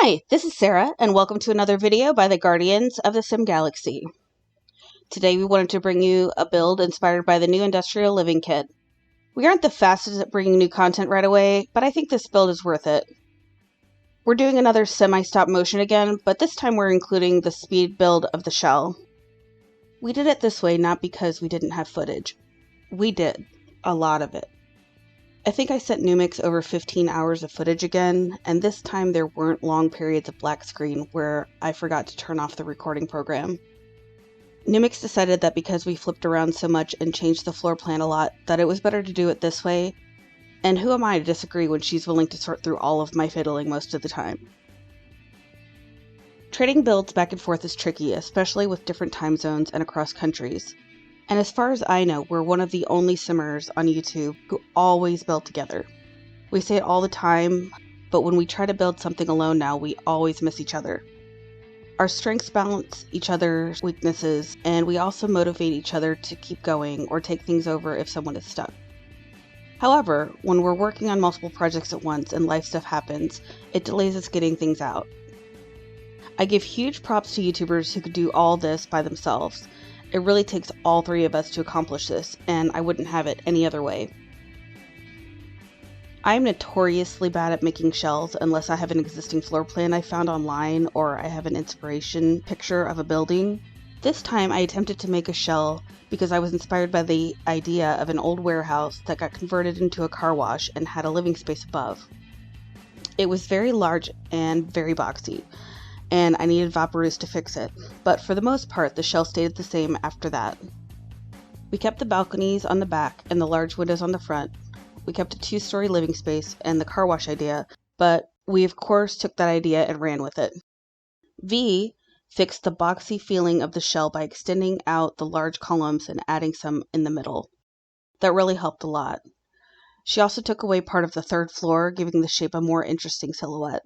Hi, this is Sarah, and welcome to another video by the Guardians of the Sim Galaxy. Today we wanted to bring you a build inspired by the new Industrial Living Kit. We aren't the fastest at bringing new content right away, but I think this build is worth it. We're doing another semi-stop motion again, but this time we're including the speed build of the shell. We did it this way not because we didn't have footage. We did. A lot of it. I think I sent Noomix over 15 hours of footage again, and this time there weren't long periods of black screen where I forgot to turn off the recording program. Noomix decided that because we flipped around so much and changed the floor plan a lot, that it was better to do it this way, and who am I to disagree when she's willing to sort through all of my fiddling most of the time. Trading builds back and forth is tricky, especially with different time zones and across countries. And as far as I know, we're one of the only simmers on YouTube who always build together. We say it all the time, but when we try to build something alone now, we always miss each other. Our strengths balance each other's weaknesses, and we also motivate each other to keep going or take things over if someone is stuck. However, when we're working on multiple projects at once and life stuff happens, it delays us getting things out. I give huge props to YouTubers who could do all this by themselves. It really takes all three of us to accomplish this, and I wouldn't have it any other way. I'm notoriously bad at making shells unless I have an existing floor plan I found online or I have an inspiration picture of a building. This time I attempted to make a shell because I was inspired by the idea of an old warehouse that got converted into a car wash and had a living space above. It was very large and very boxy, and I needed Vaporeuse to fix it, but for the most part the shell stayed the same after that. We kept the balconies on the back and the large windows on the front. We kept a 2-story living space and the car wash idea, but we of course took that idea and ran with it. V fixed the boxy feeling of the shell by extending out the large columns and adding some in the middle. That really helped a lot. She also took away part of the third floor, giving the shape a more interesting silhouette.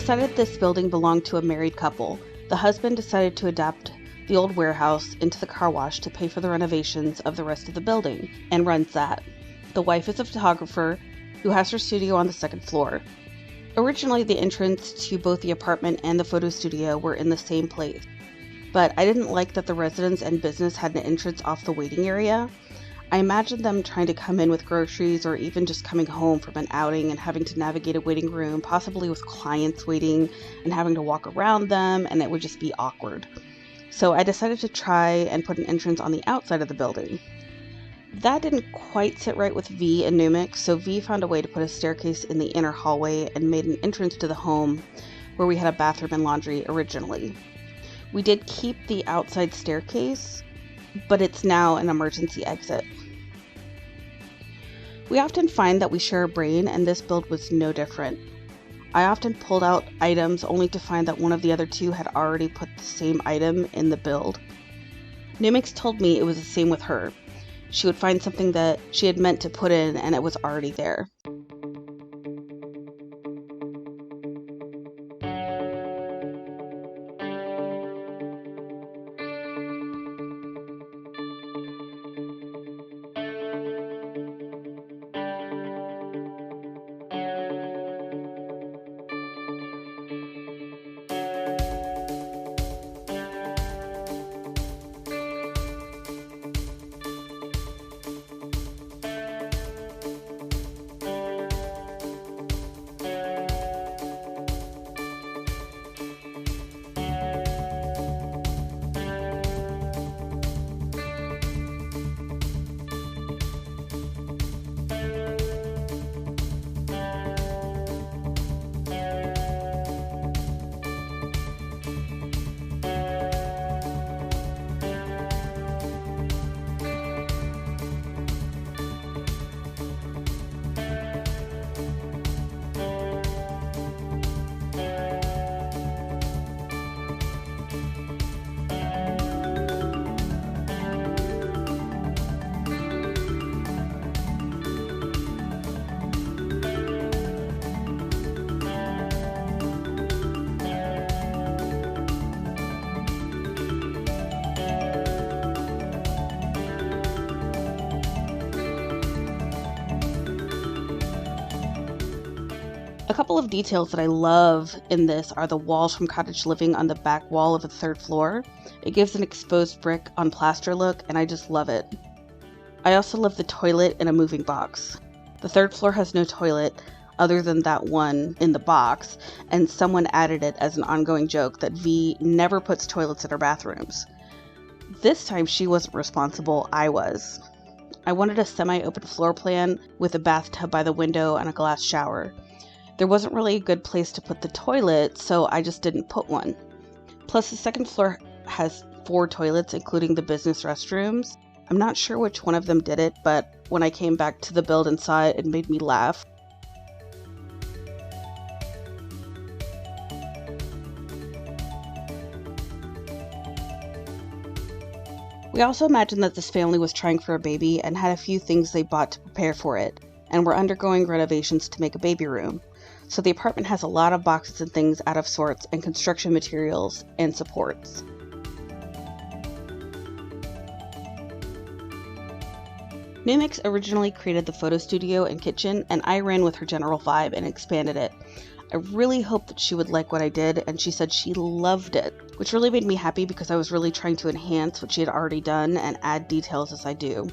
decided this building belonged to a married couple. The husband decided to adapt the old warehouse into the car wash to pay for the renovations of the rest of the building, and runs that. The wife is a photographer who has her studio on the second floor. Originally, the entrance to both the apartment and the photo studio were in the same place, but I didn't like that the residents and business had an entrance off the waiting area. I imagined them trying to come in with groceries or even just coming home from an outing and having to navigate a waiting room, possibly with clients waiting and having to walk around them, and it would just be awkward. So I decided to try and put an entrance on the outside of the building. That didn't quite sit right with V and Noomix, so V found a way to put a staircase in the inner hallway and made an entrance to the home where we had a bathroom and laundry originally. We did keep the outside staircase, but it's now an emergency exit. We often find that we share a brain, and this build was no different. I often pulled out items only to find that one of the other two had already put the same item in the build. Noomix told me it was the same with her. She would find something that she had meant to put in and it was already there. A couple of details that I love in this are the walls from cottage living on the back wall of the third floor. It gives an exposed brick on plaster look, and I just love it. I also love the toilet in a moving box. The third floor has no toilet other than that one in the box, and someone added it as an ongoing joke that V never puts toilets in her bathrooms. This time she wasn't responsible, I was. I wanted a semi-open floor plan with a bathtub by the window and a glass shower. There wasn't really a good place to put the toilet, so I just didn't put one. Plus, the second floor has 4 toilets, including the business restrooms. I'm not sure which one of them did it, but when I came back to the build and saw it, it made me laugh. We also imagined that this family was trying for a baby and had a few things they bought to prepare for it, and were undergoing renovations to make a baby room. So the apartment has a lot of boxes and things out of sorts and construction materials and supports. Noomix originally created the photo studio and kitchen, and I ran with her general vibe and expanded it. I really hoped that she would like what I did, and she said she loved it, which really made me happy because I was really trying to enhance what she had already done and add details as I do.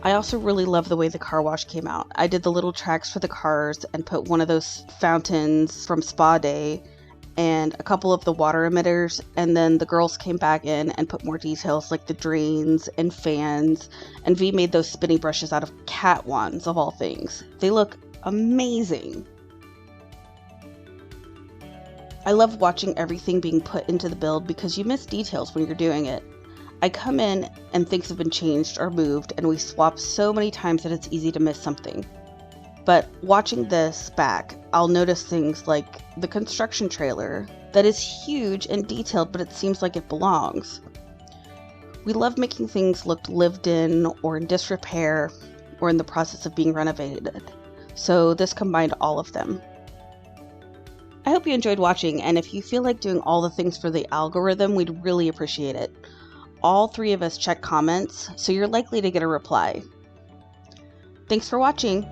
I also really love the way the car wash came out. I did the little tracks for the cars and put one of those fountains from Spa Day and a couple of the water emitters, and then the girls came back in and put more details like the drains and fans, and V made those spinny brushes out of cat wands of all things. They look amazing. I love watching everything being put into the build because you miss details when you're doing it. I come in and things have been changed or moved, and we swap so many times that it's easy to miss something. But watching this back, I'll notice things like the construction trailer that is huge and detailed, but it seems like it belongs. We love making things look lived in or in disrepair or in the process of being renovated. So this combined all of them. I hope you enjoyed watching, and if you feel like doing all the things for the algorithm, we'd really appreciate it. All three of us check comments, so you're likely to get a reply. Thanks for watching!